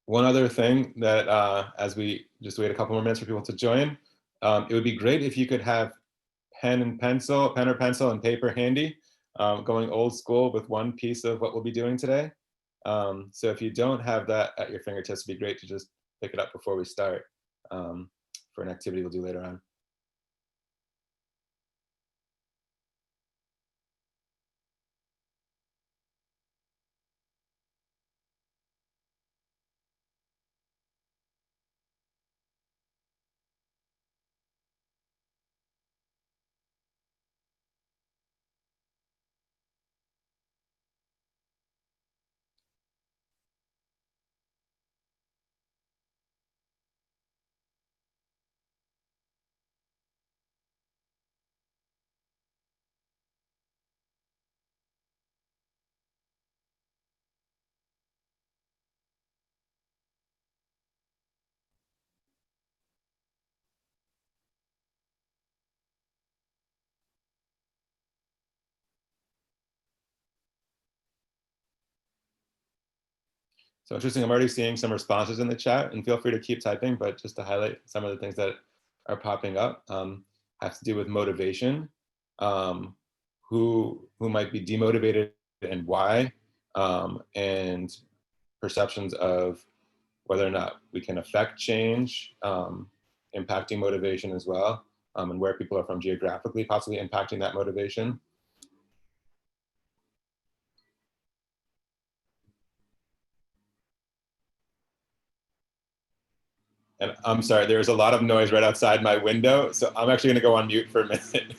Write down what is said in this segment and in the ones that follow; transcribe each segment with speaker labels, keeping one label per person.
Speaker 1: One other thing that as we just wait a couple more minutes for people to join, it would be great if you could have pen or pencil and paper handy, going old school with one piece of what we'll be doing today. So if you don't have that at your fingertips, it'd be great to just pick it up before we start, for an activity we'll do later on. So interesting, I'm already seeing some responses in the chat, and feel free to keep typing, but just to highlight some of the things that are popping up, have to do with motivation, who might be demotivated and why, and perceptions of whether or not we can affect change, impacting motivation as well, and where people are from geographically, possibly impacting that motivation. And I'm sorry, there's a lot of noise right outside my window, so I'm actually gonna go on mute for a minute.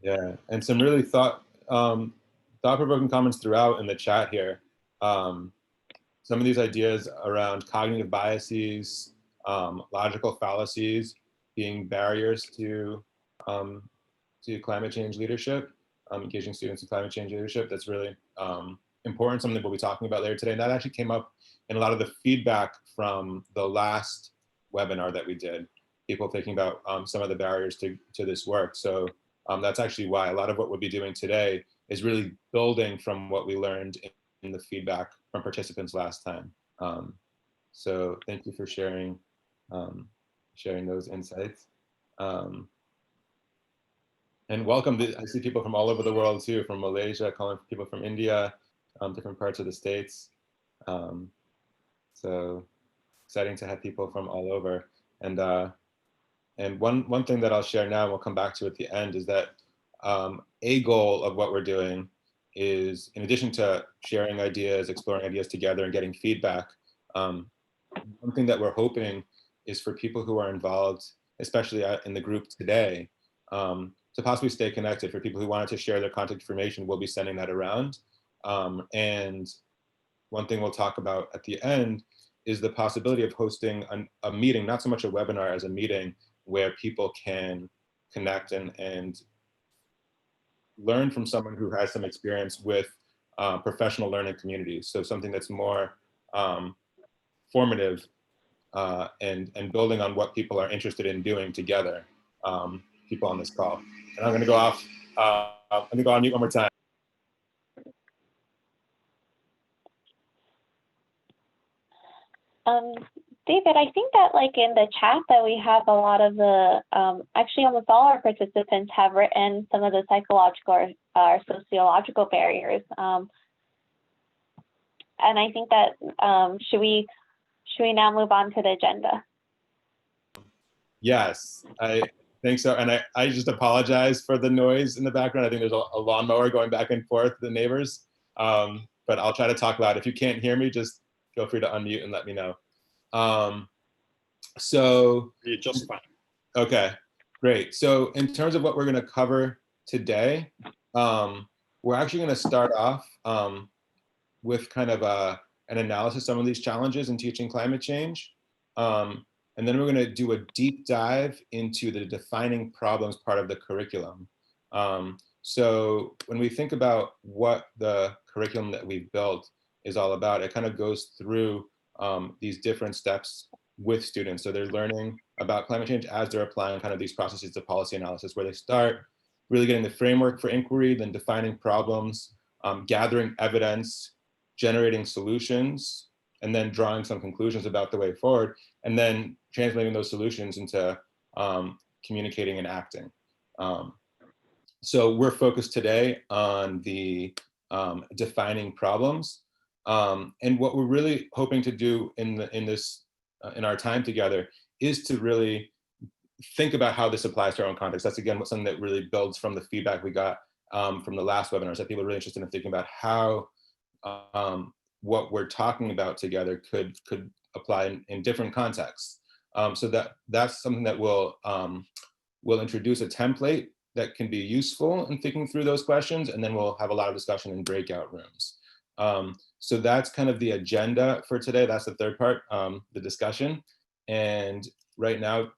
Speaker 1: Yeah, and some really thought-provoking comments throughout in the chat here. Some of these ideas around cognitive biases, logical fallacies being barriers um, to climate change leadership, engaging students in climate change leadership. That's really important, something we'll be talking about later today. And that actually came up in a lot of the feedback from the last webinar that we did, people thinking about some of the barriers to this work. So that's actually why a lot of what we'll be doing today is really building from what we learned in the feedback from participants last time. So thank you for sharing those insights. And welcome, I see people from all over the world too, from Malaysia, calling people from India, different parts of the States. So exciting to have people from all over. And one thing that I'll share now, and we'll come back to at the end, is that a goal of what we're doing is, in addition to sharing ideas, exploring ideas together and getting feedback, one thing that we're hoping is for people who are involved, especially in the group today, to possibly stay connected. For people who wanted to share their contact information, we'll be sending that around. And one thing we'll talk about at the end is the possibility of hosting a meeting, not so much a webinar as a meeting, where people can connect and learn from someone who has some experience with professional learning communities. So something that's more formative and building on what people are interested in doing together, people on this call. And I'm gonna go off, I'm gonna go on mute one more time.
Speaker 2: David, I think that like in the chat that we have a lot of the, actually almost all our participants have written some of the psychological or sociological barriers. And I think that, should we now move on to the agenda?
Speaker 1: Yes, I think so. And I just apologize for the noise in the background. I think there's a lawnmower going back and forth, the neighbors. But I'll try to talk loud. If you can't hear me, just feel free to unmute and let me know. So
Speaker 3: you're just fine.
Speaker 1: Okay, great. So in terms of what we're gonna cover today, we're actually gonna start off with kind of an analysis of some of these challenges in teaching climate change. And then we're going to do a deep dive into the defining problems part of the curriculum. So when we think about what the curriculum that we've built is all about, it kind of goes through these different steps with students. So they're learning about climate change as they're applying kind of these processes of policy analysis, where they start really getting the framework for inquiry, then defining problems, gathering evidence, generating solutions, and then drawing some conclusions about the way forward, and then translating those solutions into communicating and acting. So we're focused today on the defining problems. And what we're really hoping to do in our time together is to really think about how this applies to our own context. That's again something that really builds from the feedback we got from the last webinars, that people are really interested in thinking about how what we're talking about together could apply in different contexts. So that's something that will introduce a template that can be useful in thinking through those questions, and then we'll have a lot of discussion in breakout rooms. So that's kind of the agenda for today. That's the third part, the discussion. And right now,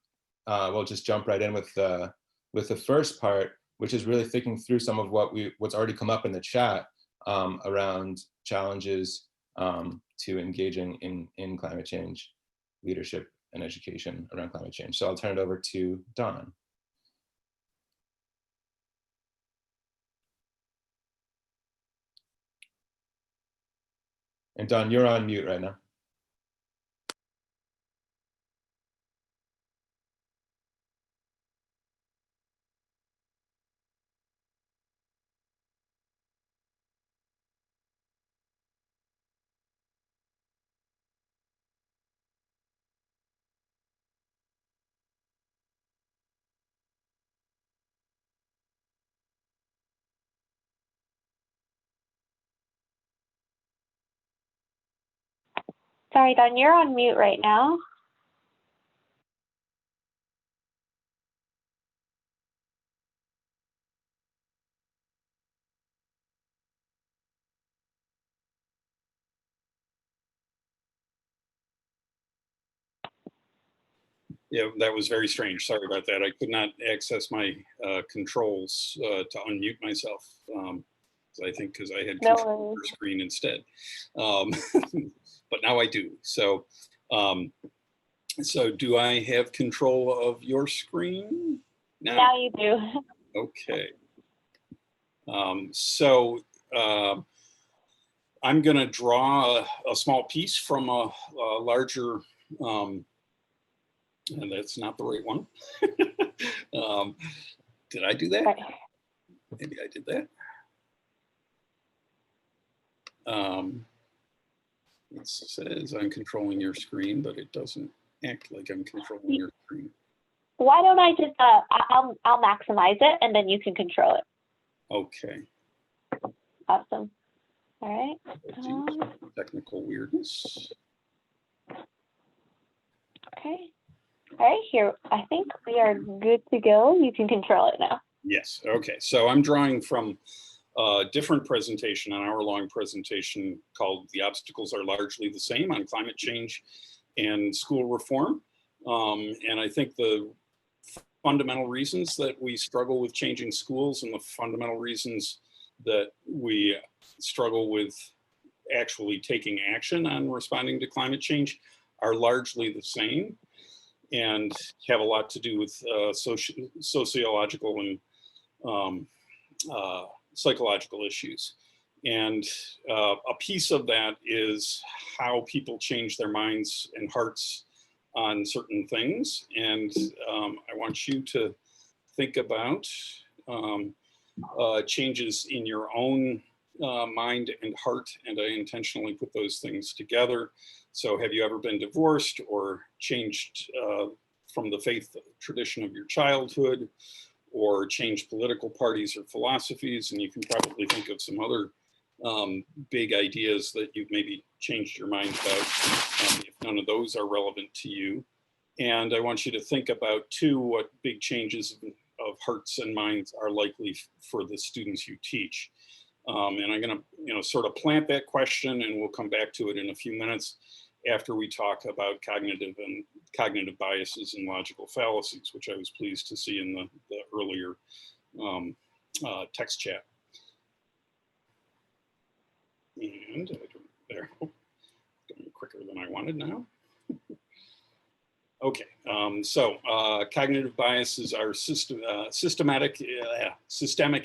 Speaker 1: we'll just jump right in with the first part, which is really thinking through some of what's already come up in the chat around challenges to engaging in climate change leadership and education around climate change. So I'll turn it over to Don. And Don, you're on mute right now.
Speaker 2: Sorry, Don, you're on mute right now.
Speaker 3: Yeah, that was very strange. Sorry about that. I could not access my controls to unmute myself. I think because I had control of your screen instead. But now I do. So, so do I have control of your screen now?
Speaker 2: Now you do.
Speaker 3: Okay. I'm going to draw a small piece from a larger, and that's not the right one. Did I do that?
Speaker 2: Right.
Speaker 3: Maybe I did that. It says I'm controlling your screen, but it doesn't act like I'm controlling your screen.
Speaker 2: Why don't I just, I'll maximize it and then you can control it.
Speaker 3: Okay.
Speaker 2: Awesome. All right.
Speaker 3: Technical weirdness.
Speaker 2: Okay. All right, here, I think we are good to go. You can control it now.
Speaker 3: Yes, okay. So I'm drawing from a different presentation, an hour-long presentation called The Obstacles Are Largely the Same on Climate Change and School Reform. And I think the fundamental reasons that we struggle with changing schools and the fundamental reasons that we struggle with actually taking action on responding to climate change are largely the same and have a lot to do with sociological and psychological issues. And a piece of that is how people change their minds and hearts on certain things. And I want you to think about changes in your own mind and heart, and I intentionally put those things together. So have you ever been divorced or changed from the faith tradition of your childhood, or changed political parties or philosophies? And you can probably think of some other big ideas that you've maybe changed your mind about, if none of those are relevant to you. And I want you to think about too, what big changes of hearts and minds are likely for the students you teach. And I'm going to, sort of plant that question, and we'll come back to it in a few minutes after we talk about cognitive biases and logical fallacies, which I was pleased to see in the earlier text chat. And there, going quicker than I wanted now. Okay, so cognitive biases are systemic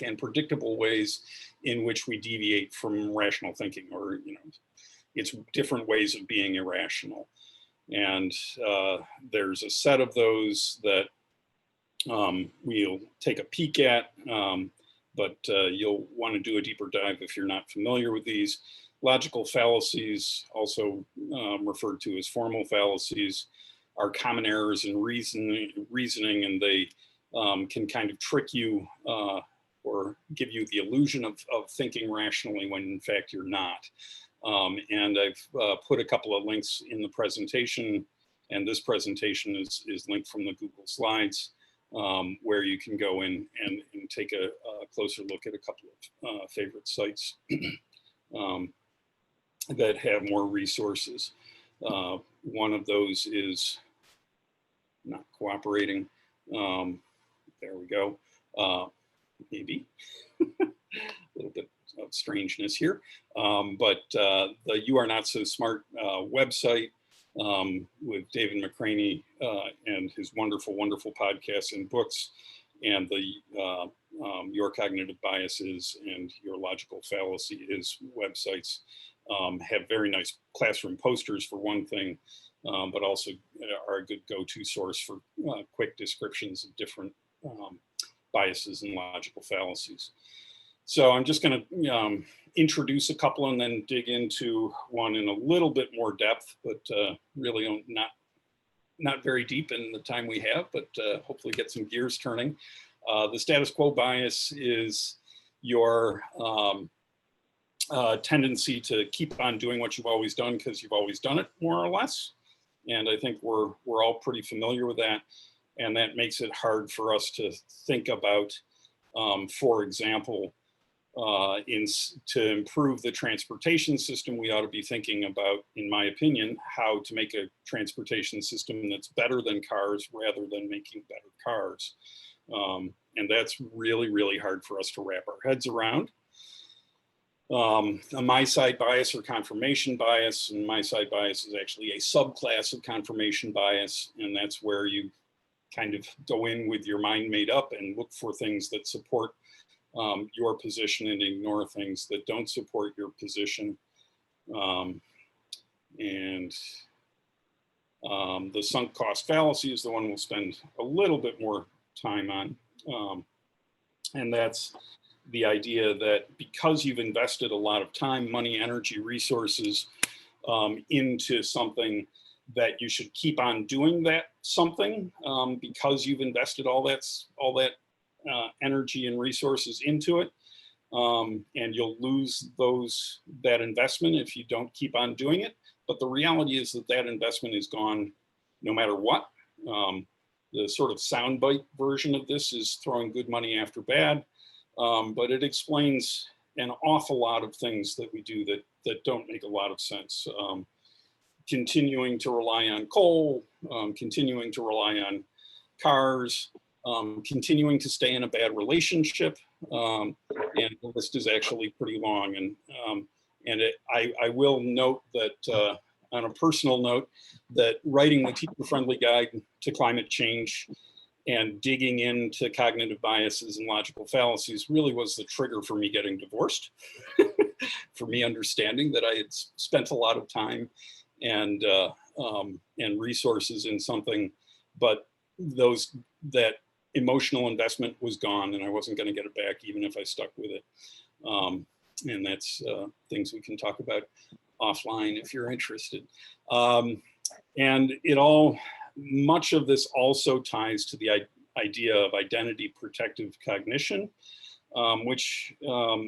Speaker 3: and predictable ways in which we deviate from rational thinking, or it's different ways of being irrational. And there's a set of those that we'll take a peek at, but you'll want to do a deeper dive if you're not familiar with these. Logical fallacies, also referred to as formal fallacies, are common errors in reasoning, and they can kind of trick you or give you the illusion of thinking rationally when in fact you're not. And I've put a couple of links in the presentation, and this presentation is linked from the Google Slides, where you can go in and take a closer look at a couple of favorite sites that have more resources. One of those is not cooperating. There we go. Maybe a little bit of strangeness here. But the You Are Not So Smart website with David Wang-Aghania and his wonderful, wonderful podcasts and books, and the Your Cognitive Biases and Your Logical Fallacy is websites have very nice classroom posters for one thing, but also are a good go-to source for quick descriptions of different biases and logical fallacies. So I'm just going to introduce a couple and then dig into one in a little bit more depth, but really not very deep in the time we have, but hopefully get some gears turning. The status quo bias is your tendency to keep on doing what you've always done because you've always done it, more or less. And I think we're all pretty familiar with that. And that makes it hard for us to think about, for example, to improve the transportation system, we ought to be thinking about, in my opinion, how to make a transportation system that's better than cars rather than making better cars. And that's really, really hard for us to wrap our heads around. A my-side bias or confirmation bias, and my-side bias is actually a subclass of confirmation bias, and that's where you kind of go in with your mind made up and look for things that support your position and ignore things that don't support your position. The sunk cost fallacy is the one we'll spend a little bit more time on. And that's the idea that because you've invested a lot of time, money, energy, resources into something, that you should keep on doing that something because you've invested all that energy and resources into it, and you'll lose that investment if you don't keep on doing it. But the reality is that investment is gone no matter what. The sort of soundbite version of this is throwing good money after bad, but it explains an awful lot of things that we do that don't make a lot of sense. Continuing to rely on coal, continuing to rely on cars, continuing to stay in a bad relationship, and the list is actually pretty long. And I will note that on a personal note, that writing the teacher-friendly guide to climate change and digging into cognitive biases and logical fallacies really was the trigger for me getting divorced, for me understanding that I had spent a lot of time and resources in something, but that emotional investment was gone, and I wasn't going to get it back even if I stuck with it. And that's things we can talk about offline if you're interested. And much of this also ties to the idea of identity protective cognition, which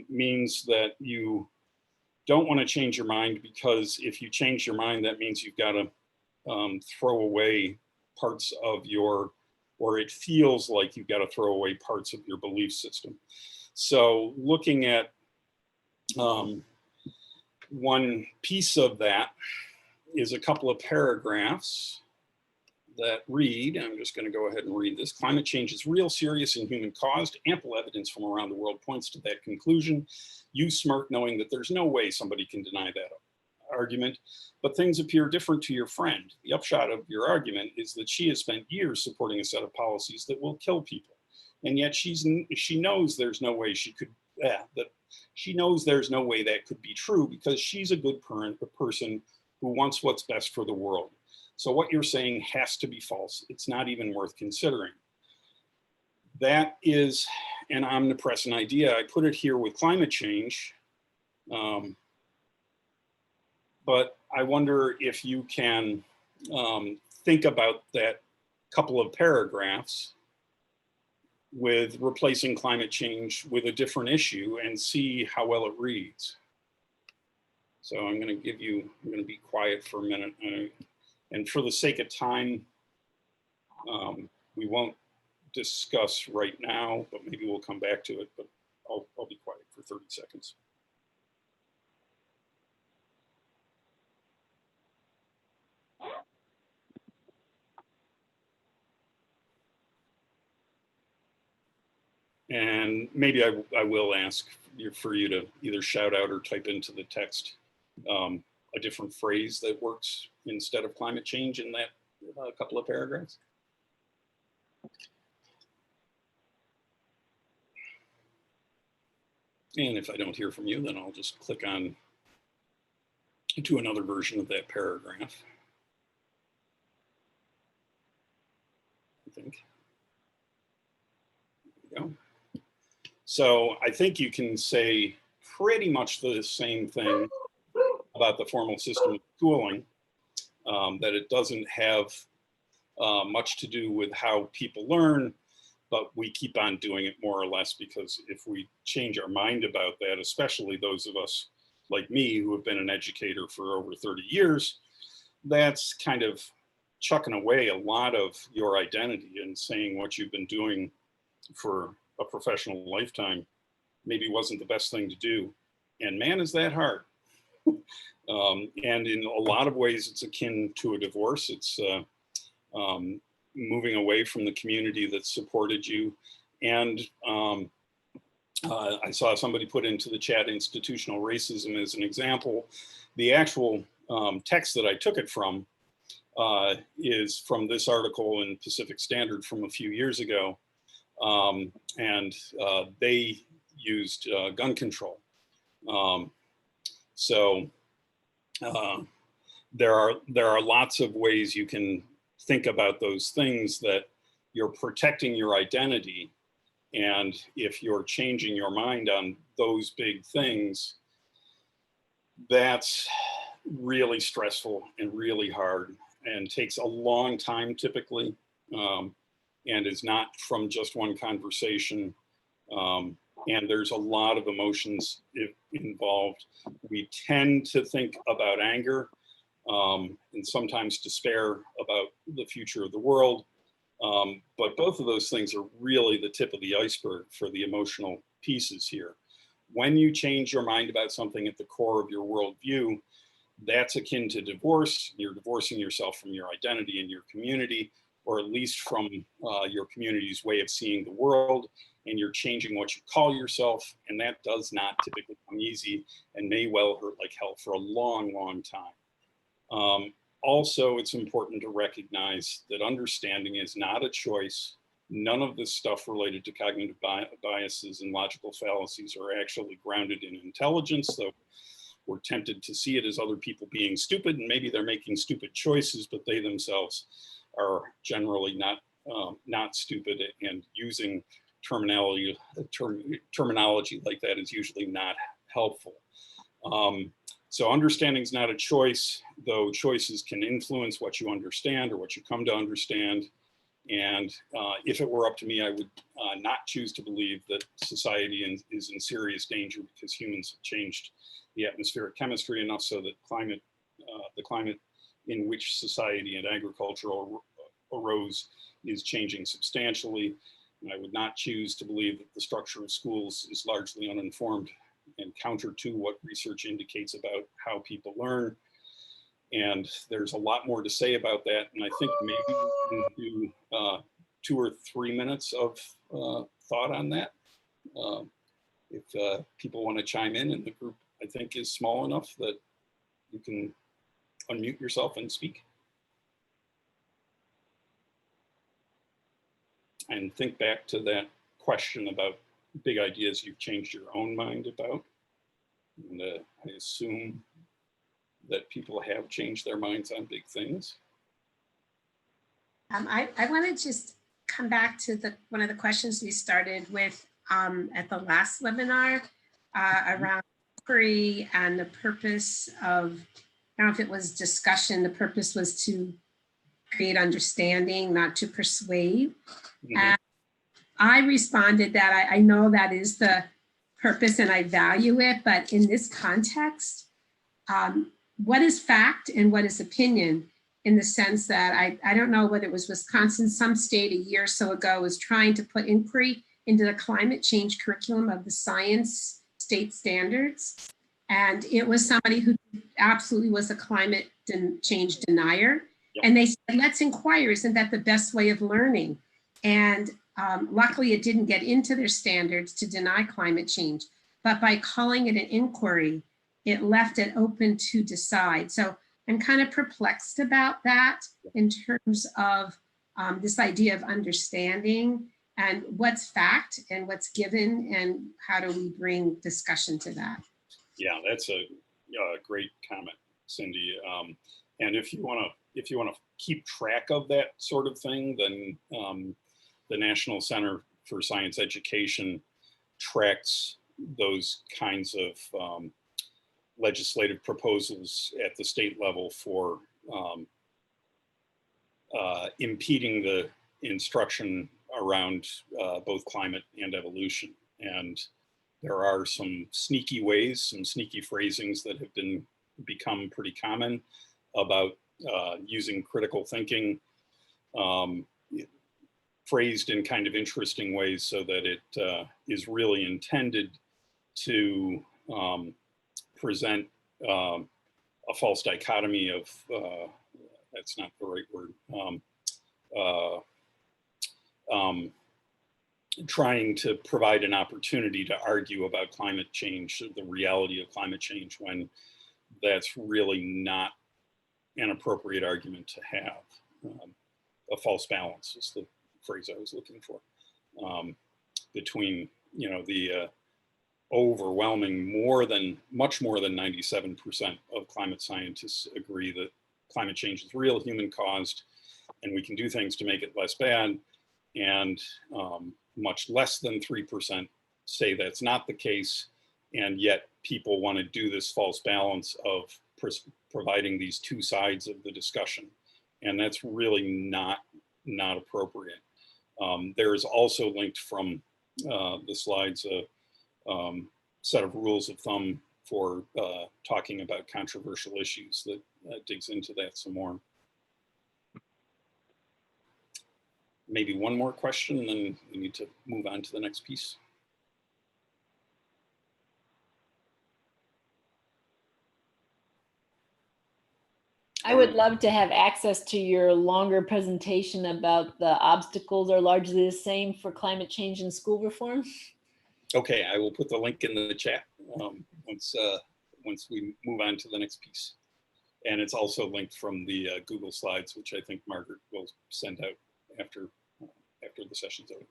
Speaker 3: means that you don't want to change your mind, because if you change your mind, that means you've got to throw away parts of or it feels like you've got to throw away parts of your belief system. So looking at One piece of that is a couple of paragraphs that read, I'm just going to go ahead and read this. Climate change is real, serious, and human caused. Ample evidence from around the world points to that conclusion. You smirk knowing that there's no way somebody can deny that argument, but things appear different to your friend. The upshot of your argument is that she has spent years supporting a set of policies that will kill people. And yet she knows there's no way she knows there's no way that could be true because she's a good person who wants what's best for the world. So what you're saying has to be false. It's not even worth considering. That is an omnipresent idea. I put it here with climate change. But I wonder if you can think about that couple of paragraphs with replacing climate change with a different issue and see how well it reads. So I'm going to be quiet for a minute. And for the sake of time, we won't discuss right now, but maybe we'll come back to it, but I'll be quiet for 30 seconds. And maybe I will ask for you to either shout out or type into the text a different phrase that works instead of climate change in that couple of paragraphs. And if I don't hear from you, then I'll just click on to another version of that paragraph. I think. There we go. So I think you can say pretty much the same thing about the formal system of schooling, that it doesn't have much to do with how people learn, but we keep on doing it more or less because if we change our mind about that, especially those of us like me who have been an educator for over 30 years, that's kind of chucking away a lot of your identity and saying what you've been doing for a professional lifetime maybe wasn't the best thing to do. And man, is that hard. And in a lot of ways, it's akin to a divorce. It's moving away from the community that supported you. And I saw somebody put into the chat institutional racism as an example. The actual text that I took it from is from this article in Pacific Standard from a few years ago. And they used gun control. So there are lots of ways you can think about those things that you're protecting your identity. And if you're changing your mind on those big things, that's really stressful and really hard and takes a long time typically, and is not from just one conversation. And there's a lot of emotions involved. We tend to think about anger and sometimes despair about the future of the world. But both of those things are really the tip of the iceberg for the emotional pieces here. When you change your mind about something at the core of your worldview, that's akin to divorce. You're divorcing yourself from your identity and your community, or at least from your community's way of seeing the world, and you're changing what you call yourself, and that does not typically come easy and may well hurt like hell for a long, long time. Also, it's important to recognize that understanding is not a choice. None of this stuff related to cognitive biases and logical fallacies are actually grounded in intelligence, though we're tempted to see it as other people being stupid, and maybe they're making stupid choices, but they themselves are generally not stupid, and using terminology like that is usually not helpful. So understanding is not a choice, though choices can influence what you understand or what you come to understand. And if it were up to me, I would not choose to believe that society is in serious danger because humans have changed the atmospheric chemistry enough so that the climate in which society and agriculture arose is changing substantially. And I would not choose to believe that the structure of schools is largely uninformed and counter to what research indicates about how people learn. And there's a lot more to say about that. And I think maybe we can do 2 or 3 minutes of thought on that. If people want to chime in, and the group, I think, is small enough that you can unmute yourself and speak. And think back to that question about big ideas you've changed your own mind about. And I assume that people have changed their minds on big things.
Speaker 4: I want to just come back to one of the questions we started with at the last webinar around inquiry and the purpose of, I don't know if it was discussion, the purpose was to create understanding, not to persuade. And I responded that I know that is the purpose and I value it, but in this context, what is fact and what is opinion, in the sense that I don't know whether it was Wisconsin, some state a year or so ago was trying to put inquiry into the climate change curriculum of the science state standards. And it was somebody who absolutely was a climate change denier. Yep. And they said, let's inquire, isn't that the best way of learning? And luckily it didn't get into their standards to deny climate change, but by calling it an inquiry, it left it open to decide. So I'm kind of perplexed about that in terms of this idea of understanding and what's fact and what's given, and how do we bring discussion to that?
Speaker 3: Yeah, that's a great comment, Cindy. And if you want to keep track of that sort of thing, then the National Center for Science Education tracks those kinds of legislative proposals at the state level for impeding the instruction around both climate and evolution. And there are some sneaky ways, some sneaky phrasings that have become pretty common about using critical thinking, phrased in kind of interesting ways so that it is really intended to present a false dichotomy of, that's not the right word, trying to provide an opportunity to argue about climate change, the reality of climate change, when that's really not an appropriate argument to have. A false balance is the phrase I was looking for, between, you know, the overwhelming much more than 97% of climate scientists agree that climate change is real, human caused, and we can do things to make it less bad. And much less than 3% say that's not the case. And yet people want to do this false balance of providing these two sides of the discussion. And that's really not appropriate. There is also linked from the slides a set of rules of thumb for talking about controversial issues that digs into that some more. Maybe one more question, and then we need to move on to the next piece.
Speaker 5: I would love to have access to your longer presentation about the obstacles are largely the same for climate change and school reform.
Speaker 3: Okay, I will put the link in the chat once we move on to the next piece. And it's also linked from the Google Slides, which I think Margaret will send out after the session's over.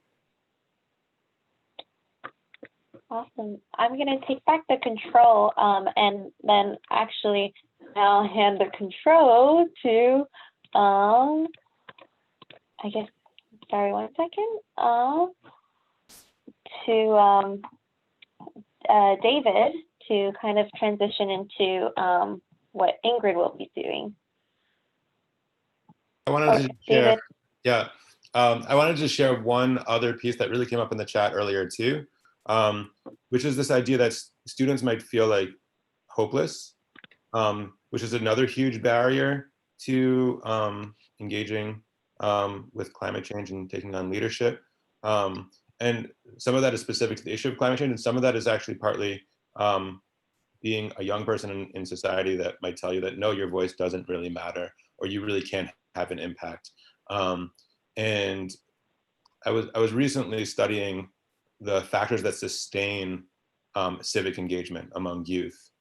Speaker 2: Awesome. I'm going to take back the control and then actually I'll hand the control to, I guess, sorry, 1 second, to David to kind of transition into what Ingrid will be doing.
Speaker 1: I wanted to share, yeah. I wanted to share one other piece that really came up in the chat earlier too, which is this idea that students might feel like hopeless, which is another huge barrier to engaging with climate change and taking on leadership. And some of that is specific to the issue of climate change, and some of that is actually partly being a young person in society that might tell you that no, your voice doesn't really matter, or you really can't have an impact. And I was recently studying the factors that sustain civic engagement among youth,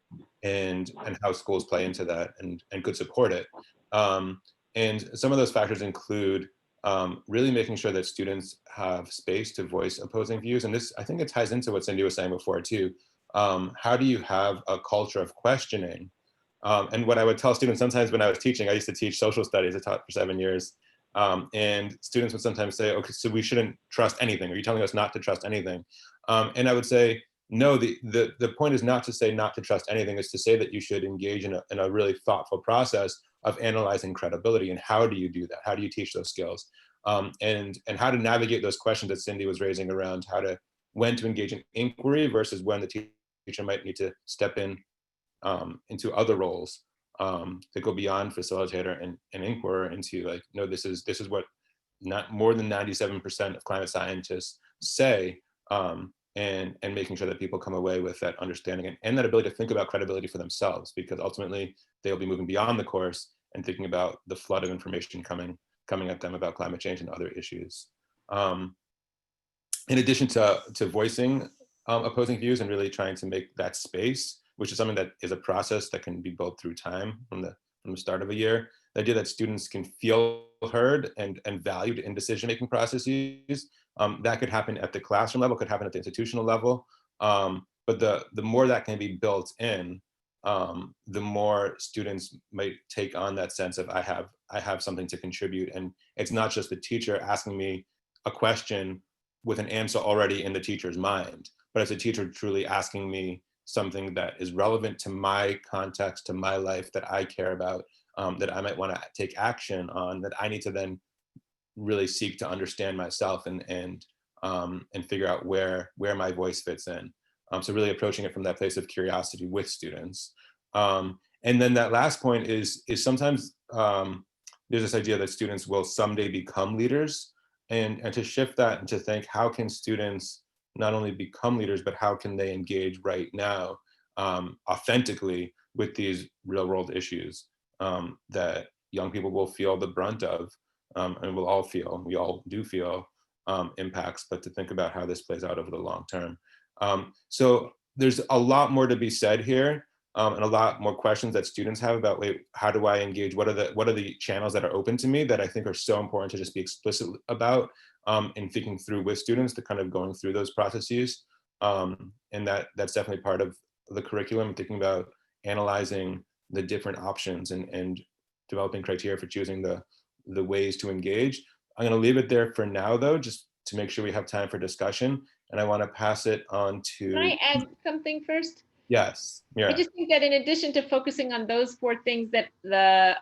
Speaker 1: and how schools play into that and could support it. And some of those factors include really making sure that students have space to voice opposing views. And this, I think it ties into what Cindy was saying before too. How do you have a culture of questioning? And what I would tell students sometimes when I was teaching, I used to teach social studies, I taught for 7 years. And students would sometimes say, okay, so we shouldn't trust anything. Are you telling us not to trust anything? And I would say, no, the point is not to say not to trust anything, is to say that you should engage in a really thoughtful process of analyzing credibility. And how do you do that? How do you teach those skills? And how to navigate those questions that Cindy was raising around when to engage in inquiry versus when the teacher might need to step in into other roles that go beyond facilitator and inquirer into like, no, this is what not more than 97% of climate scientists say, and making sure that people come away with that understanding and that ability to think about credibility for themselves, because ultimately they'll be moving beyond the course and thinking about the flood of information coming at them about climate change and other issues. In addition to voicing opposing views and really trying to make that space, which is something that is a process that can be built through time from the start of a year. The idea that students can feel heard and valued in decision-making processes, that could happen at the classroom level, could happen at the institutional level. But the more that can be built in, the more students might take on that sense of I have something to contribute. And it's not just the teacher asking me a question with an answer already in the teacher's mind, but it's a teacher truly asking me something that is relevant to my context, to my life, that I care about, that I might want to take action on, that I need to then really seek to understand myself and figure out where my voice fits in. So really approaching it from that place of curiosity with students. And then that last point is sometimes there's this idea that students will someday become leaders, and to shift that and to think, how can students not only become leaders, but how can they engage right now authentically with these real world issues that young people will feel the brunt of, and we all do feel impacts, but to think about how this plays out over the long term. So there's a lot more to be said here, and a lot more questions that students have about, wait, how do I engage? What are the channels that are open to me that I think are so important to just be explicit about, and thinking through with students, to kind of going through those processes. And that's definitely part of the curriculum, thinking about analyzing the different options and developing criteria for choosing the ways to engage. I'm going to leave it there for now, though, just to make sure we have time for discussion. And I want to pass it on to.
Speaker 5: Can I add something first?
Speaker 1: Yes, Mira.
Speaker 5: I just think that in addition to focusing on those 4 things, that the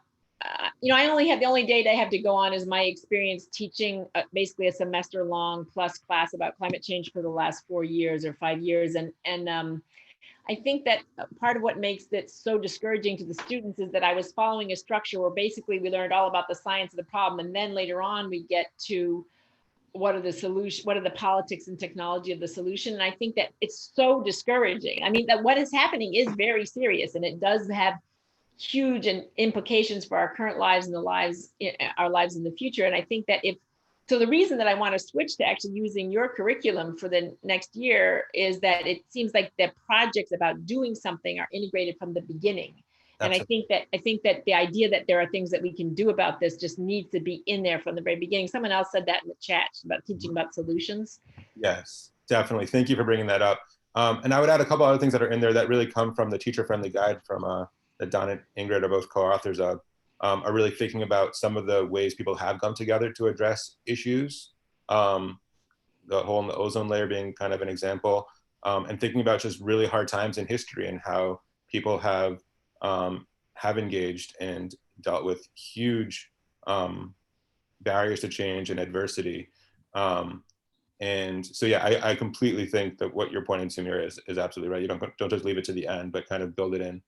Speaker 5: only data I have to go on is my experience teaching basically a semester long plus class about climate change for the last 4 years or 5 years. And I think that part of what makes it so discouraging to the students is that I was following a structure where basically we learned all about the science of the problem. And then later on, we get to what are the politics and technology of the solution. And I think that it's so discouraging. I mean, that what is happening is very serious, and it does have huge implications for our current lives and our lives in the future. And I think that so the reason that I want to switch to actually using your curriculum for the next year is that it seems like the projects about doing something are integrated from the beginning. And I think that the idea that there are things that we can do about this just needs to be in there from the very beginning. Someone else said that in the chat about teaching about solutions.
Speaker 1: Yes, definitely. Thank you for bringing that up. And I would add a couple other things that are in there that really come from the teacher-friendly guide from that Don and Ingrid are both co-authors of, are really thinking about some of the ways people have come together to address issues. The hole in the ozone layer being kind of an example, and thinking about just really hard times in history and how people have engaged and dealt with huge barriers to change and adversity. And so, yeah, I completely think that what you're pointing to, Mira, is absolutely right. You don't just leave it to the end, but kind of build it in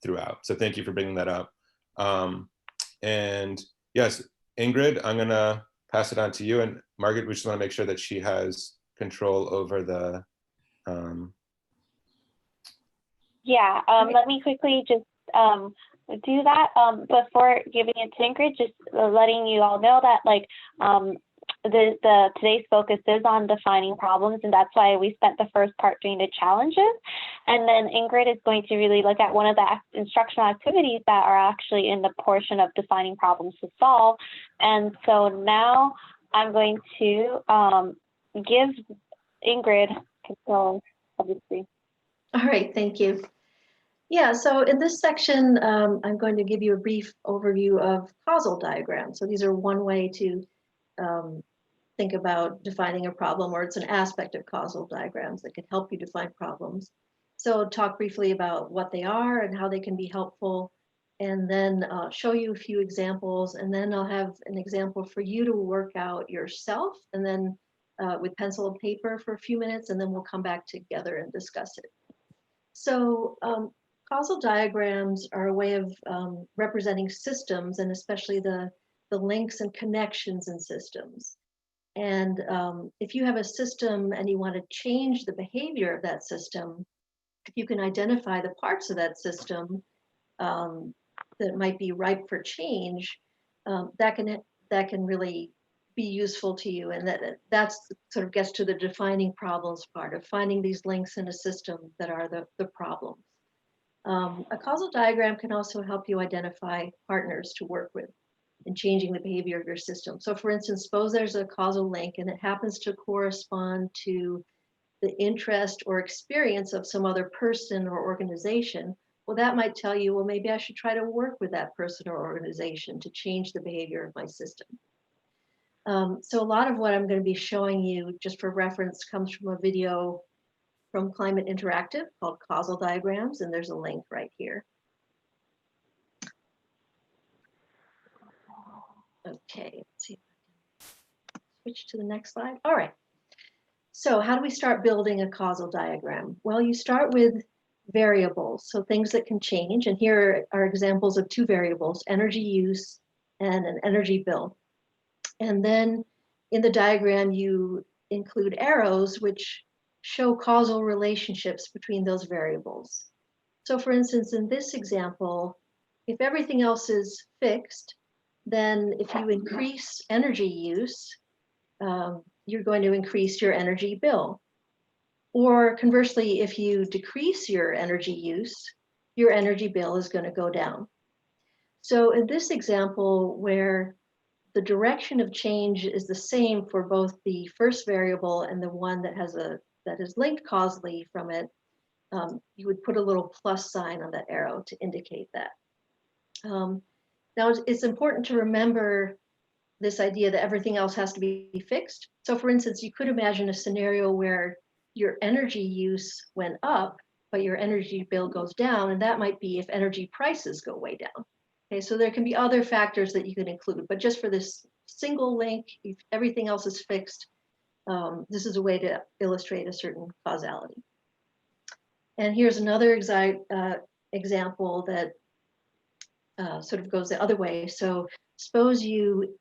Speaker 1: throughout. So thank you for bringing that up. And yes, Ingrid, I'm gonna pass it on to you. And Margaret, we just wanna make sure that she has control over the
Speaker 2: Yeah, let me quickly just do that before giving it to Ingrid, just letting you all know that like the today's focus is on defining problems, and that's why we spent the first part doing the challenges. And then Ingrid is going to really look at one of the instructional activities that are actually in the portion of defining problems to solve. And so now I'm going to give Ingrid control of the screen.
Speaker 6: All right, thank you. Yeah, so in this section, I'm going to give you a brief overview of causal diagrams. So these are one way to think about defining a problem, or it's an aspect of causal diagrams that can help you define problems. So talk briefly about what they are and how they can be helpful, and then show you a few examples, and then I'll have an example for you to work out yourself, and then with pencil and paper for a few minutes, and then we'll come back together and discuss it. So causal diagrams are a way of representing systems, and especially the links and connections in systems. And if you have a system and you want to change the behavior of that system, if you can identify the parts of that system that might be ripe for change, that can really be useful to you. And that's sort of gets to the defining problems part of finding these links in a system that are the problems. A causal diagram can also help you identify partners to work with in changing the behavior of your system. So for instance, suppose there's a causal link and it happens to correspond to the interest or experience of some other person or organization. Well, that might tell you, well, maybe I should try to work with that person or organization to change the behavior of my system. So a lot of what I'm going to be showing you, just for reference, comes from a video from Climate Interactive called Causal Diagrams, and there's a link right here. Okay, let's see if I can switch to the next slide. All right. So how do we start building a causal diagram? Well, you start with variables, so things that can change. And here are examples of two variables, energy use and an energy bill. And then in the diagram, you include arrows which show causal relationships between those variables. So for instance, in this example, if everything else is fixed, then if you increase energy use, you're going to increase your energy bill. Or conversely, if you decrease your energy use, your energy bill is going to go down. So in this example, where the direction of change is the same for both the first variable and the one that is linked causally from it, you would put a little plus sign on that arrow to indicate that. Now, it's important to remember this idea that everything else has to be fixed. So for instance, you could imagine a scenario where your energy use went up, but your energy bill goes down, and that might be if energy prices go way down. Okay, so there can be other factors that you can include, but just for this single link, if everything else is fixed, this is a way to illustrate a certain causality. And here's another example that sort of goes the other way. So suppose you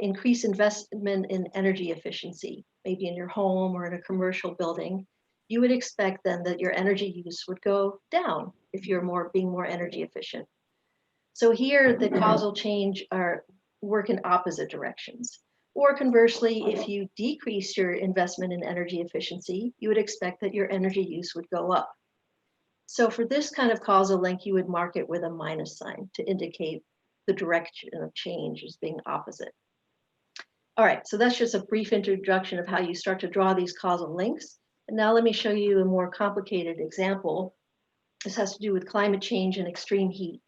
Speaker 6: increase investment in energy efficiency, maybe in your home or in a commercial building. You would expect then that your energy use would go down if you're being more energy efficient. So here the causal change work in opposite directions. Or conversely, if you decrease your investment in energy efficiency, you would expect that your energy use would go up. So for this kind of causal link, you would mark it with a minus sign to indicate the direction of change as being opposite. All right, so that's just a brief introduction of how you start to draw these causal links. And now let me show you a more complicated example. This has to do with climate change and extreme heat.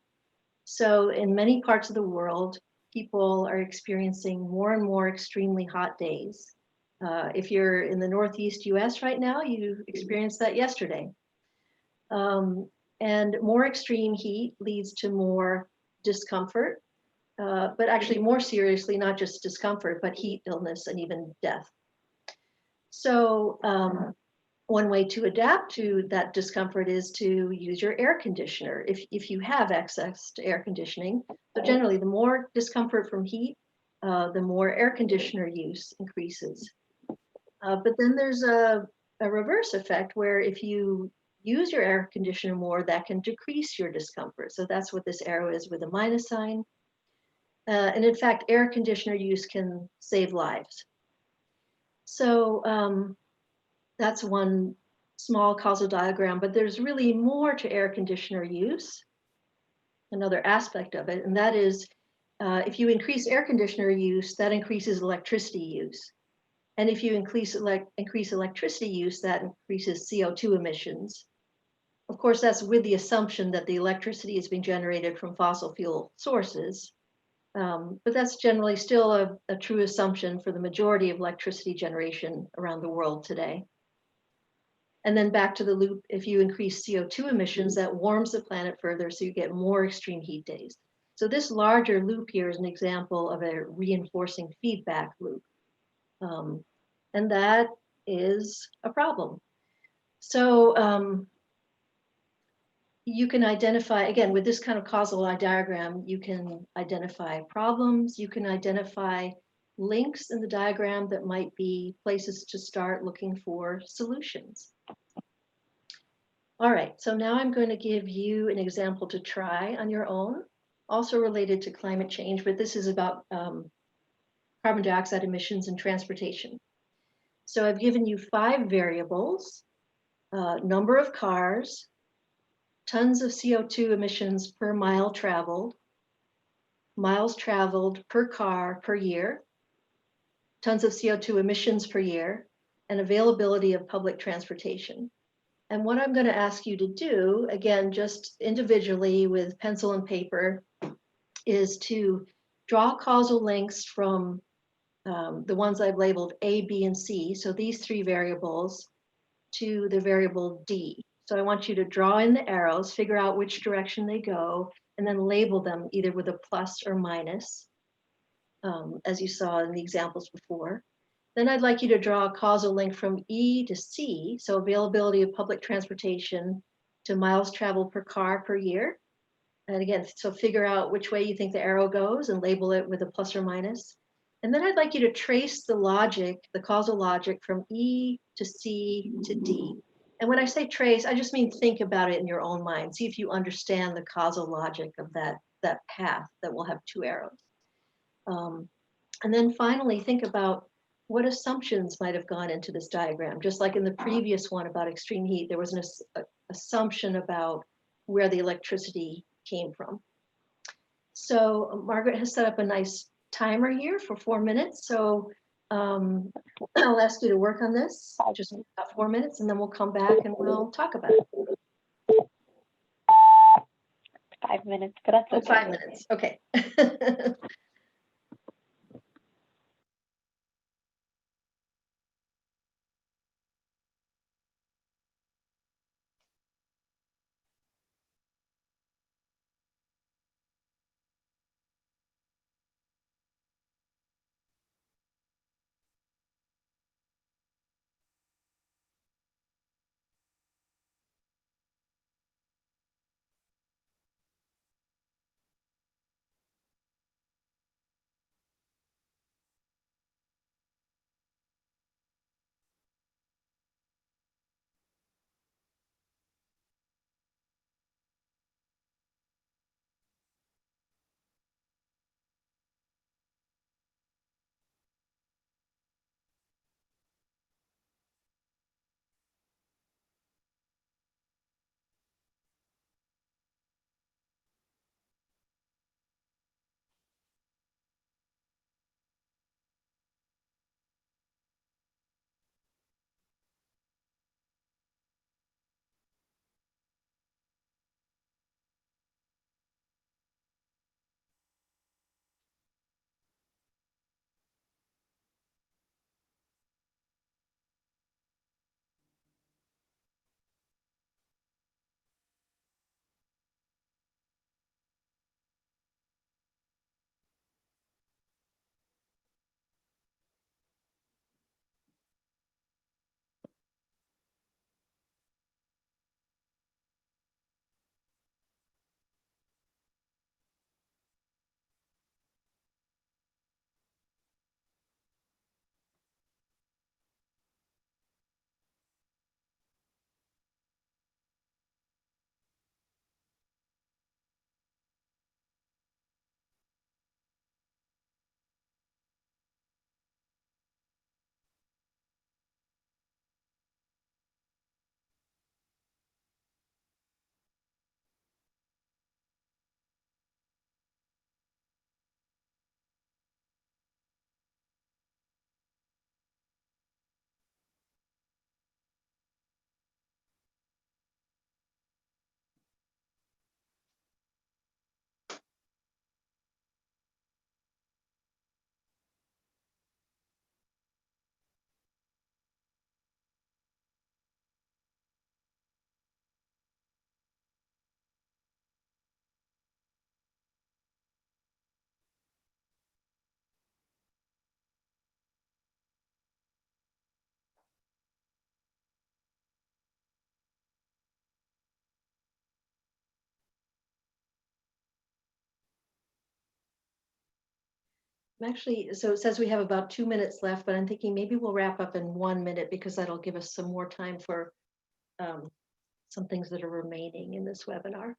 Speaker 6: So in many parts of the world, people are experiencing more and more extremely hot days. If you're in the Northeast US right now, you experienced that yesterday. And more extreme heat leads to more discomfort, but actually more seriously, not just discomfort, but heat illness and even death. So one way to adapt to that discomfort is to use your air conditioner if you have access to air conditioning. So generally, the more discomfort from heat, the more air conditioner use increases. But then there's a reverse effect where if you use your air conditioner more, that can decrease your discomfort. So that's what this arrow is with a minus sign. And in fact, air conditioner use can save lives. So that's one small causal diagram, but there's really more to air conditioner use, another aspect of it, and that is if you increase air conditioner use, that increases electricity use. And if you increase electricity use, that increases CO2 emissions. Of course, that's with the assumption that the electricity is being generated from fossil fuel sources. But that's generally still a true assumption for the majority of electricity generation around the world today. And then back to the loop, if you increase CO2 emissions, that warms the planet further, so you get more extreme heat days. So this larger loop here is an example of a reinforcing feedback loop. And that is a problem. So you can identify, again, with this kind of causal diagram, you can identify problems, you can identify links in the diagram that might be places to start looking for solutions. All right, so now I'm going to give you an example to try on your own, also related to climate change, but this is about carbon dioxide emissions and transportation. So I've given you 5 variables, number of cars, tons of CO2 emissions per mile traveled, miles traveled per car per year, tons of CO2 emissions per year, and availability of public transportation. And what I'm going to ask you to do, again, just individually with pencil and paper, is to draw causal links from the ones I've labeled A, B, and C, so these 3 variables, to the variable D. So I want you to draw in the arrows, figure out which direction they go, and then label them either with a plus or minus, as you saw in the examples before. Then I'd like you to draw a causal link from E to C, so availability of public transportation to miles traveled per car per year. And again, so figure out which way you think the arrow goes and label it with a plus or minus. And then I'd like you to trace the logic, the causal logic from E to C to D. And when I say trace, I just mean think about it in your own mind. See if you understand the causal logic of that path that will have 2 arrows. And then finally, think about what assumptions might have gone into this diagram. Just like in the previous one about extreme heat, there was an assumption about where the electricity came from. So Margaret has set up a nice timer here for 4 minutes. So I'll ask you to work on this, just about 4 minutes, and then we'll come back and we'll talk about it.
Speaker 2: 5 minutes, but that's okay.
Speaker 6: 5 minutes, okay. Actually, so it says we have about 2 minutes left, but I'm thinking maybe we'll wrap up in 1 minute because that'll give us some more time for some things that are remaining in this webinar.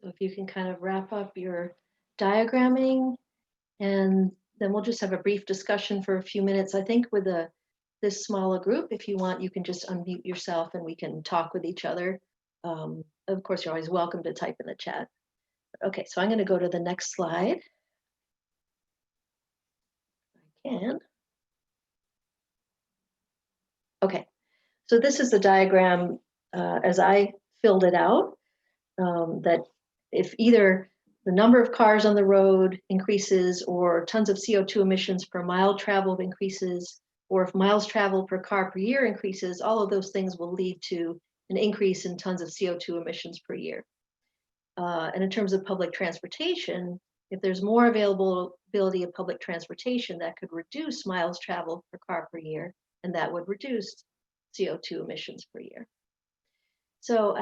Speaker 6: So if you can kind of wrap up your diagramming, and then we'll just have a brief discussion for a few minutes. I think with this smaller group, if you want, you can just unmute yourself and we can talk with each other. Of course, you're always welcome to type in the chat. Okay, so I'm going to go to the next slide. I can. Okay, so this is the diagram as I filled it out, that if either the number of cars on the road increases or tons of CO2 emissions per mile traveled increases, or if miles traveled per car per year increases, all of those things will lead to an increase in tons of CO2 emissions per year. And in terms of public transportation, if there's more availability of public transportation, that could reduce miles traveled per car per year, and that would reduce CO2 emissions per year. So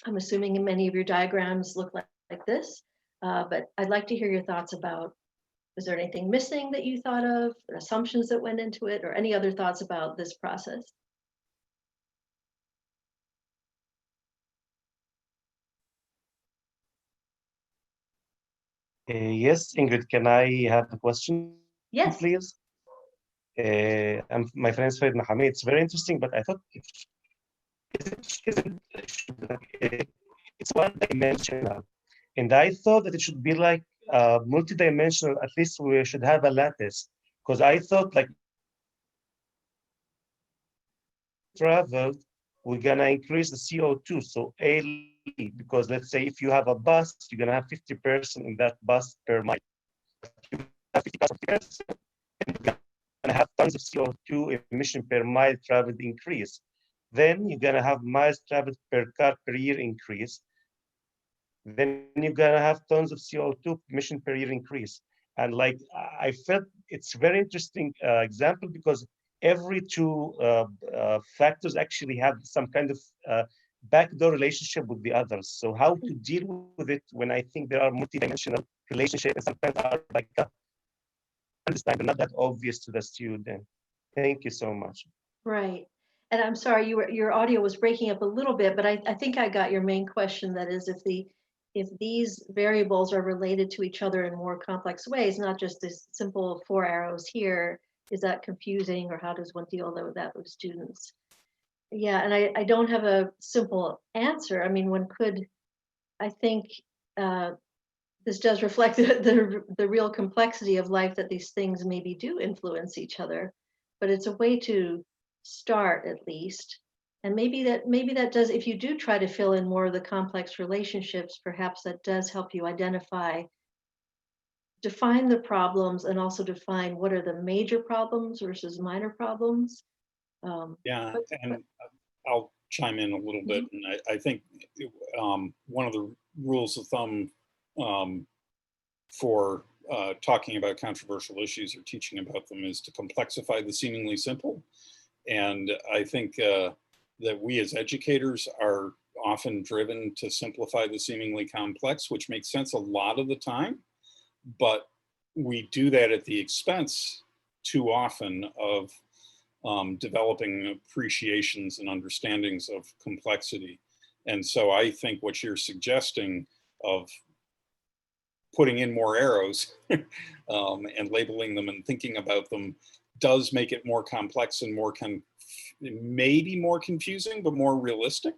Speaker 6: I'm assuming many of your diagrams look like this, but I'd like to hear your thoughts about, is there anything missing that you thought of, or assumptions that went into it, or any other thoughts about this process?
Speaker 7: Yes, Ingrid, can I have a question,
Speaker 6: Yes.
Speaker 7: please? My friend is Farid Mohammed. It's very interesting, but I thought it's one-dimensional. And I thought that it should be like multi-dimensional. At least we should have a lattice. Because I thought like travel, we're gonna increase the CO2. So because let's say if you have a bus, you're gonna have 50% in that bus per mile. You have 50%, and you're gonna have tons of CO2 emission per mile traveled increase. Then you're gonna have miles traveled per car per year increase. Then you're gonna have tons of CO2 emission per year increase. And like I felt it's very interesting example because every two factors actually have some kind of backdoor relationship with the others. So how to deal with it when I think there are multidimensional relationships and sometimes are like understand not that obvious to the student. Thank you so much.
Speaker 6: Right. And I'm sorry, your audio was breaking up a little bit, but I think I got your main question. That is, if these variables are related to each other in more complex ways, not just this simple 4 arrows here, is that confusing, or how does one deal with that with students? Yeah, and I don't have a simple answer. I mean, one could, I think this does reflect the real complexity of life, that these things maybe do influence each other, but it's a way to start at least. And maybe that does, if you do try to fill in more of the complex relationships, perhaps that does help you define the problems, and also define what are the major problems versus minor problems.
Speaker 3: Yeah, and I'll chime in a little bit. And I think one of the rules of thumb for talking about controversial issues or teaching about them is to complexify the seemingly simple. And I think that we as educators are often driven to simplify the seemingly complex, which makes sense a lot of the time, but we do that at the expense too often of developing appreciations and understandings of complexity. And so I think what you're suggesting of putting in more arrows and labeling them and thinking about them does make it more complex and maybe more confusing, but more realistic.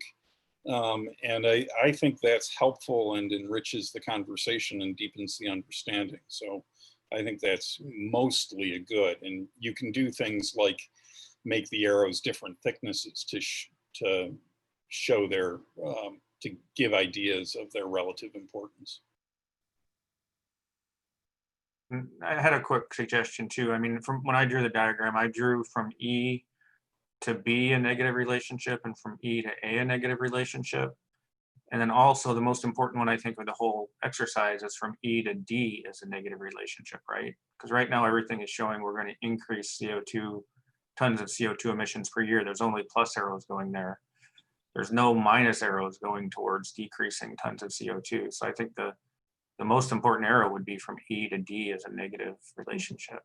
Speaker 3: And I think that's helpful and enriches the conversation and deepens the understanding. So I think that's mostly a good. And you can do things like make the arrows different thicknesses to show their, to give ideas of their relative importance.
Speaker 8: I had a quick suggestion too. I mean, from when I drew the diagram, I drew from E to B a negative relationship and from E to A a negative relationship. And then also the most important one I think of the whole exercise is from E to D as a negative relationship, right? Because right now everything is showing we're going to increase CO2, tons of CO2 emissions per year. There's only plus arrows going there. There's no minus arrows going towards decreasing tons of CO2. So I think the most important arrow would be from E to D as a negative relationship.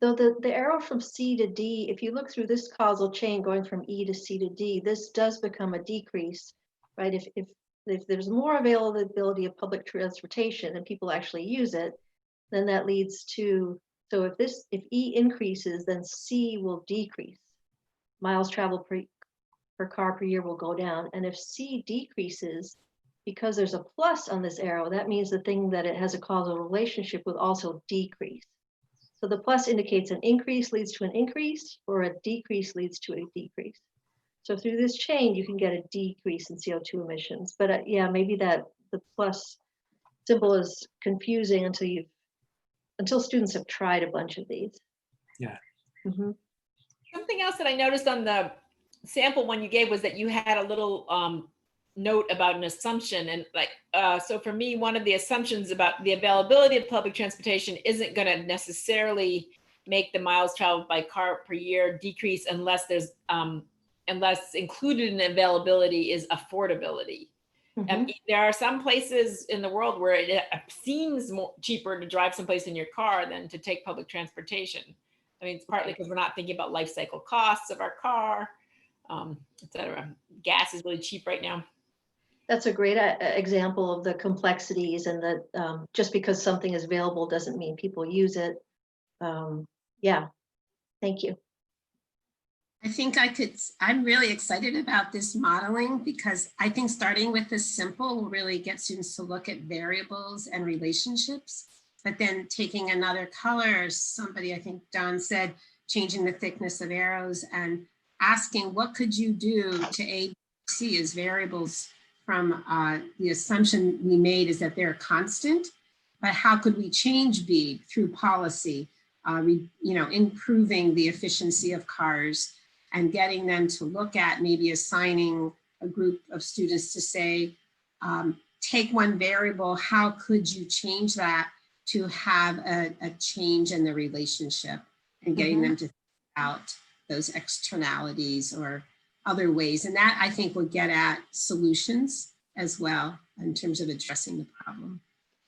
Speaker 6: So the arrow from C to D, if you look through this causal chain going from E to C to D, this does become a decrease, right? If there's more availability of public transportation and people actually use it, then that leads to, so if E increases, then C will decrease. Miles traveled per car per year will go down. And if C decreases, because there's a plus on this arrow, that means the thing that it has a causal relationship with also decrease. So the plus indicates an increase leads to an increase, or a decrease leads to a decrease. So through this chain, you can get a decrease in CO2 emissions. But yeah, maybe that the plus symbol is confusing until students have tried a bunch of these.
Speaker 8: Yeah.
Speaker 6: Mm-hmm.
Speaker 5: Something else that I noticed on the sample one you gave was that you had a little note about an assumption, and like so for me, one of the assumptions about the availability of public transportation isn't going to necessarily make the miles traveled by car per year decrease unless there's unless included in availability is affordability.
Speaker 6: Mm-hmm.
Speaker 5: There are some places in the world where it seems more cheaper to drive someplace in your car than to take public transportation. I mean, it's partly because we're not thinking about life cycle costs of our car, et cetera. Gas is really cheap right now.
Speaker 6: That's a great example of the complexities, and that just because something is available doesn't mean people use it. Yeah, thank you.
Speaker 4: I think I'm really excited about this modeling because I think starting with this simple will really get students to look at variables and relationships, but then taking another color, as somebody, I think Don said, changing the thickness of arrows and asking what could you do to A, C as variables from the assumption we made is that they're constant, but how could we change B through policy, improving the efficiency of cars, and getting them to look at maybe assigning a group of students to say, take one variable, how could you change that to have a change in the relationship, and getting them to think out those externalities or other ways. And that I think would get at solutions as well in terms of addressing the problem.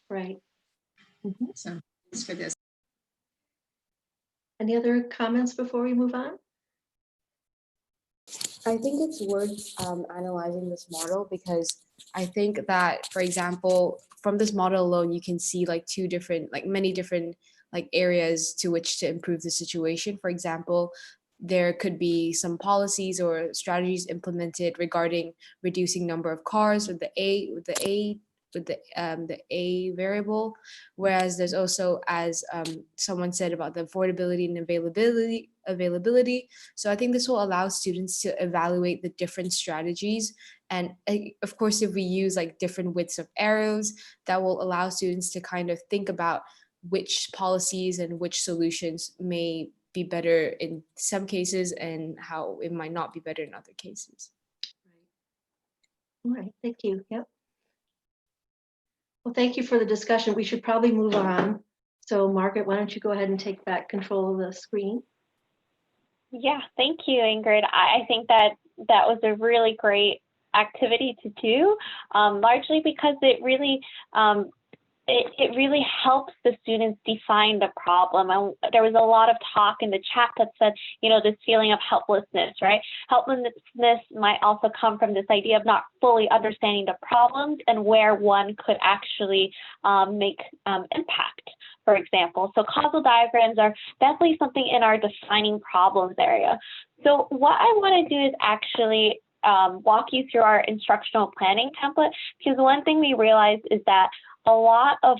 Speaker 6: Right.
Speaker 4: So thanks for this.
Speaker 6: Any other comments before we move on?
Speaker 9: I think it's worth analyzing this model, because I think that, for example, from this model alone, you can see like many different areas to which to improve the situation. For example, there could be some policies or strategies implemented regarding reducing number of cars with the A variable, whereas there's also, as someone said, about the affordability and availability. So I think this will allow students to evaluate the different strategies, and of course, if we use like different widths of arrows, that will allow students to kind of think about which policies and which solutions may be better in some cases and how it might not be better in other cases.
Speaker 6: All right, thank you. Yep. Well, thank you for the discussion. We should probably move on. So Margaret, why don't you go ahead and take back control of the screen?
Speaker 2: Yeah, thank you, Ingrid. I think that was a really great activity to do, largely because it really it really helps the students define the problem. And there was a lot of talk in the chat that said, this feeling of helplessness, right? Helplessness might also come from this idea of not fully understanding the problems and where one could actually make impact, for example. So causal diagrams are definitely something in our defining problems area. So what I want to do is actually walk you through our instructional planning template, because one thing we realized is that a lot of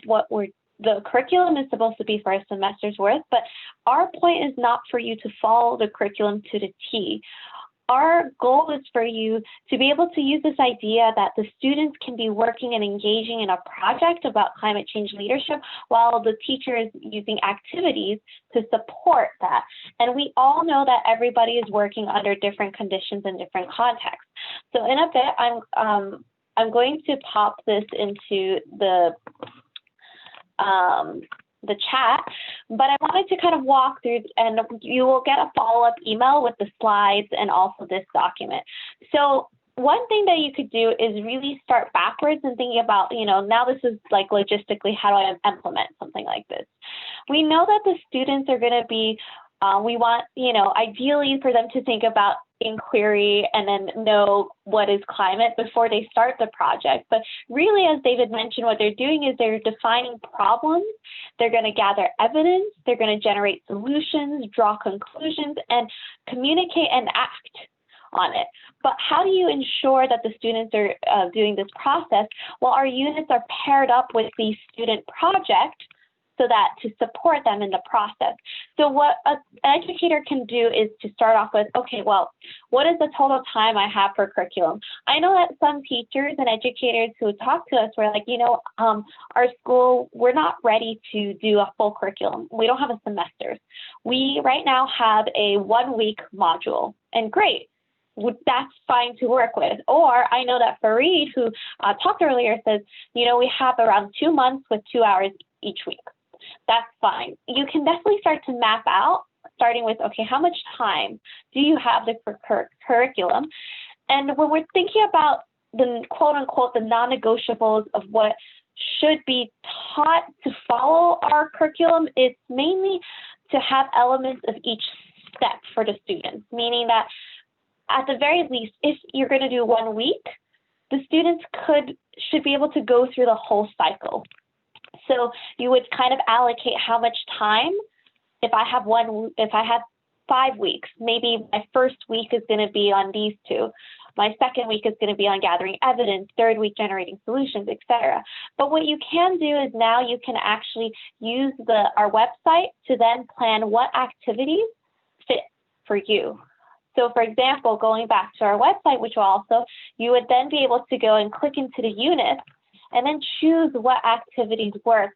Speaker 2: the curriculum is supposed to be for a semester's worth, but our point is not for you to follow the curriculum to the T. our goal is for you to be able to use this idea that the students can be working and engaging in a project about climate change leadership while the teacher is using activities to support that. And we all know that everybody is working under different conditions and different contexts. So in a bit, I'm going to pop this into the chat, but I wanted to kind of walk through, and you will get a follow-up email with the slides and also this document. So one thing that you could do is really start backwards and thinking about, now this is like logistically, how do I implement something like this? We know that the students are going to be, we want, ideally for them to think about inquiry and then know what is climate before they start the project. But really, as David mentioned, what they're doing is they're defining problems, they're going to gather evidence, they're going to generate solutions, draw conclusions, and communicate and act on it. But how do you ensure that the students are doing this process? Well, our units are paired up with the student project so that to support them in the process. So what an educator can do is to start off with, okay, well, what is the total time I have for curriculum? I know that some teachers and educators who talk to us were like, our school, we're not ready to do a full curriculum. We don't have a semester. We right now have a 1-week module, and great. That's fine to work with. Or I know that Fareed, who talked earlier, says, we have around 2 months with 2 hours each week. That's fine. You can definitely start to map out, starting with, okay, how much time do you have for curriculum? And when we're thinking about the quote unquote, the non-negotiables of what should be taught to follow our curriculum, it's mainly to have elements of each step for the students, meaning that at the very least, if you're going to do 1 week, the students should be able to go through the whole cycle. So you would kind of allocate how much time. If I have 5 weeks, maybe my first week is going to be on these two. My second week is going to be on gathering evidence, third week generating solutions, etc. But what you can do is now you can actually use our website to then plan what activities fit for you. So for example, going back to our website, you would then be able to go and click into the units and then choose what activities work.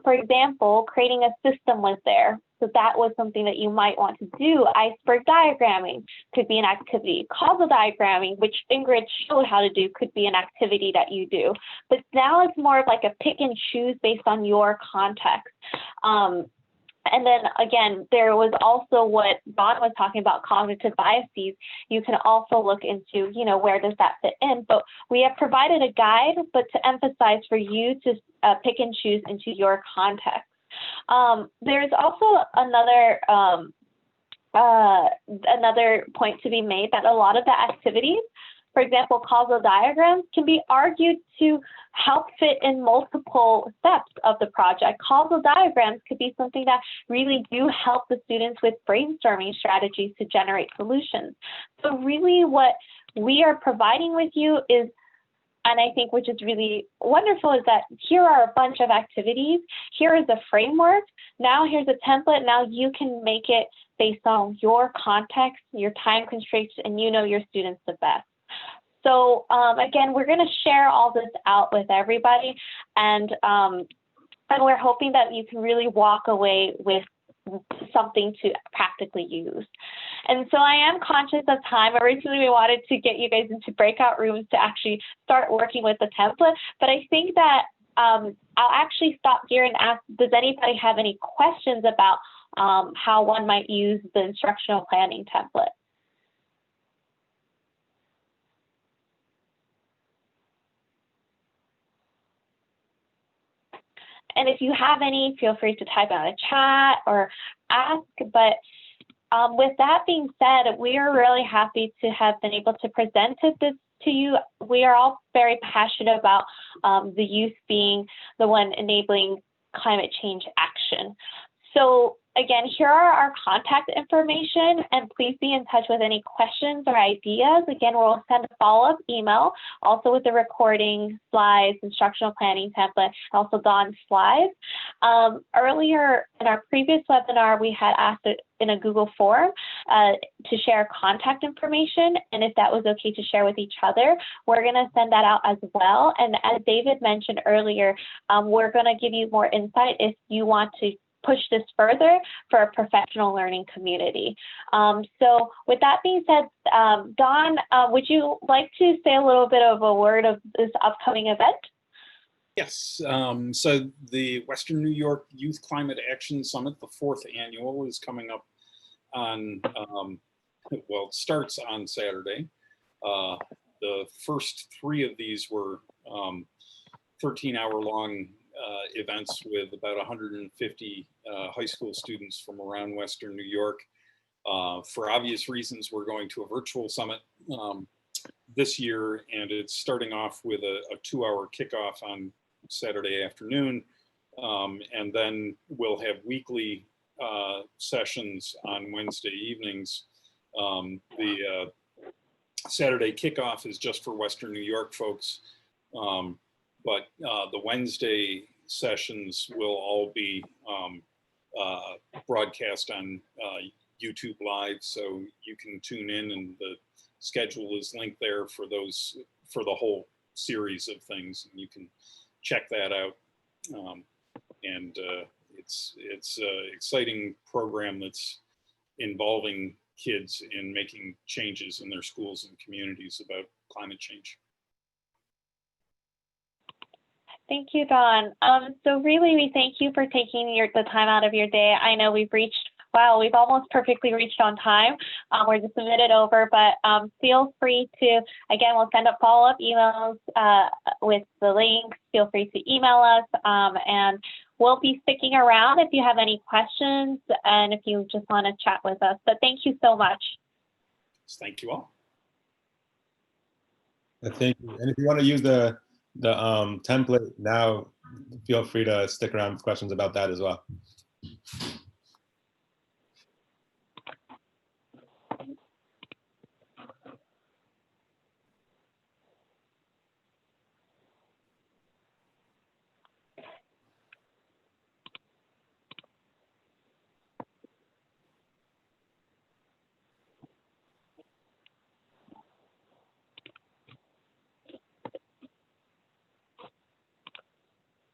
Speaker 2: For example, creating a system was there. So that was something that you might want to do. Iceberg diagramming could be an activity. Causal diagramming, which Ingrid showed how to do, could be an activity that you do. But now it's more of like a pick and choose based on your context. And then again, there was also what Don was talking about, cognitive biases. You can also look into, where does that fit in? But we have provided a guide, but to emphasize for you to pick and choose into your context. There's also another point to be made that a lot of the activities, for example, causal diagrams, can be argued to help fit in multiple steps of the project. Causal diagrams could be something that really do help the students with brainstorming strategies to generate solutions. So really what we are providing with you is, and I think which is really wonderful, is that here are a bunch of activities. Here is a framework. Now here's a template. Now you can make it based on your context, your time constraints, and your students the best. So again, we're going to share all this out with everybody, and we're hoping that you can really walk away with something to practically use. And so I am conscious of time. Originally, we wanted to get you guys into breakout rooms to actually start working with the template, but I think that I'll actually stop here and ask, does anybody have any questions about how one might use the instructional planning template? And if you have any, feel free to type out a chat or ask. But with that being said, we are really happy to have been able to present this to you. We are all very passionate about the youth being the one enabling climate change action. So again, here are our contact information, and please be in touch with any questions or ideas. Again, we'll send a follow-up email, also with the recording, slides, instructional planning template, and also Dawn's slides. Earlier in our previous webinar, we had asked it in a Google form to share contact information, and if that was okay to share with each other, we're going to send that out as well. And as David mentioned earlier, we're going to give you more insight if you want to push this further for a professional learning community. So with that being said, Dawn, would you like to say a little bit of a word of this upcoming event?
Speaker 3: Yes, so the Western New York Youth Climate Action Summit, the 4th annual, is coming up on, well, it starts on Saturday. The first 3 of these were 13-hour-long events with about 150 high school students from around Western New York. For obvious reasons, we're going to a virtual summit this year, and it's starting off with a 2-hour kickoff on Saturday afternoon, and then we'll have weekly sessions on Wednesday evenings. The Saturday kickoff is just for Western New York folks, but the Wednesday sessions will all be broadcast on YouTube Live, so you can tune in, and the schedule is linked there for those, for the whole series of things, and you can check that out. And it's an exciting program that's involving kids in making changes in their schools and communities about climate change.
Speaker 2: Thank you, Dawn. So really, we thank you for taking the time out of your day. I know we've reached, wow, we've almost perfectly reached on time. We're just a minute over, but feel free to, again, we'll send up follow-up emails with the links. Feel free to email us, and we'll be sticking around if you have any questions and if you just want to chat with us. But thank you so much.
Speaker 3: Thank you all.
Speaker 1: Thank you. And if you want to use the template now, feel free to stick around with questions about that as well.